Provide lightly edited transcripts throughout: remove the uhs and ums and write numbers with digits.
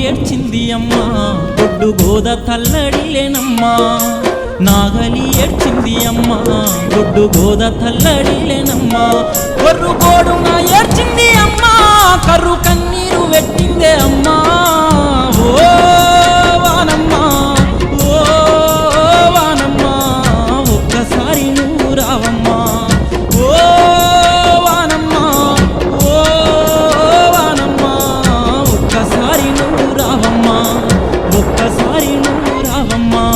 ఏడ్చింది అమ్మా గొడ్డు గోద తల్లడిలేనమ్మా నాగలి ఏడ్చింది అమ్మా గొడ్డు గోద తల్లడిలేనమ్మా గొర్రు గోడున ఏడ్చింది అమ్మా కర్రు కన్నీరు పెట్టిందే అమ్మా ఓ వానమ్మా ఓ వానమ్మా ఒక్కసారి నువ్వు రావమ్మా ఓ వానమ్మా ఓ వానమ్మా ఒక్కసారి నువ్వు రావమ్మా ఒక్కసారి నువ్వు రావమ్మా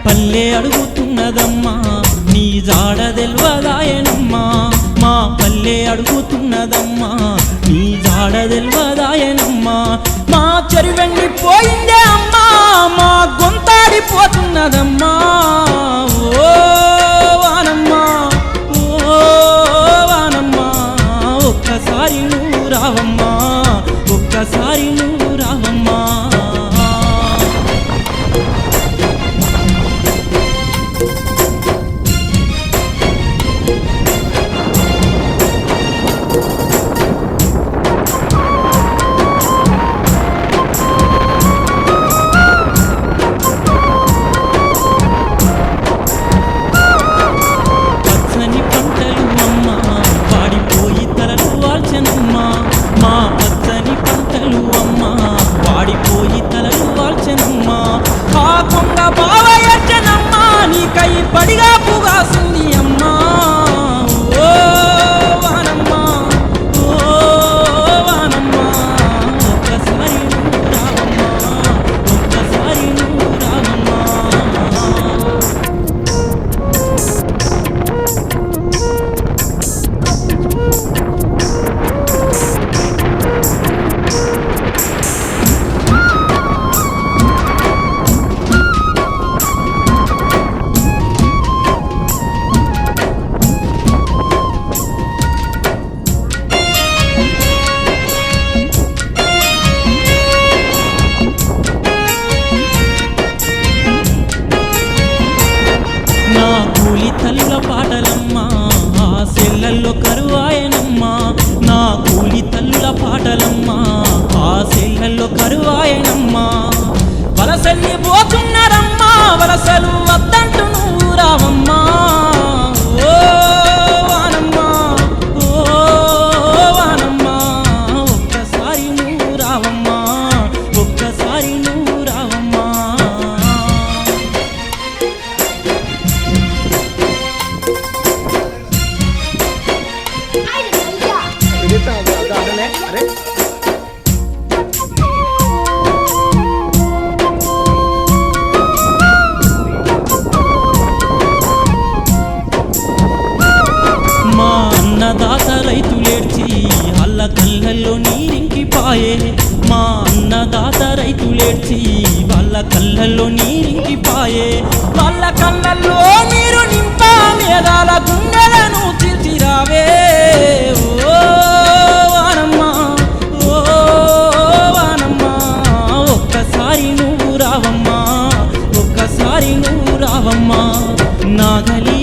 పల్లె అడుగుతున్నదమ్మా నీ జాడ తెల్వదాయనమ్మా మా పల్లె అడుగుతున్నదమ్మా నీ జాడ తెల్వదాయనమ్మా మా చెరువెండి పోయిందే అమ్మా మా గొంతాడిపోతున్నదమ్మా ఓ వానమ్మా ఓ వానమ్మా ఒక్కసారి నువ్వు రావమ్మా ఒక్కసారి నువ్వు రావమ్మా పచ్చని పంటలు అమ్మా వాడిపోయి తలలు వాల్చెనమ్మా మా పచ్చని పంటలు అమ్మా వాడిపోయి తలలు వాల్చెనమ్మా ఆ కొంగ బావ ఎచ్చనమ్మా నీకై పడిగా పుగాసింది అమ్మా ఓ వానమ్మా ఓ వానమ్మా ఒక్కసారి నువ్వు రావమ్మా ఒక్కసారి నువ్వు రావమ్మా నా కూలి తల్లుల పాటలమ్మా ఆ సెల్లల్లో కరువాయనమ్మా నా కూలి తల్లుల పాటలమ్మా ఆ సెల్లల్లో కరువాయనమ్మా వలసల్లి పోతున్నారమ్మా వలసలు వద్దంటూ నువ్వు రావమ్మా ఓ వానమ్మా ఓ వానమ్మా ఒక్కసారి నువ్వు రావమ్మా ఒక్కసారి నువ్వు రావమ్మా మా అన్నదాత రైతులేడ్చి అల్ల కళ్ళల్లో నీరింకిపాయే మా అన్నదాత రైతులేడ్చి వాళ్ళ కళ్ళల్లో నీరింకిపాయే వాళ్ళ కళ్ళల్లో నీరు నింపా మేధాల గుండెలను తీర్చిరావే ఓ వానమ్మా ఓ వానమ్మా ఒక్కసారి నువ్వు రావమ్మా ఒక్కసారి నువ్వు రావమ్మా నాగలి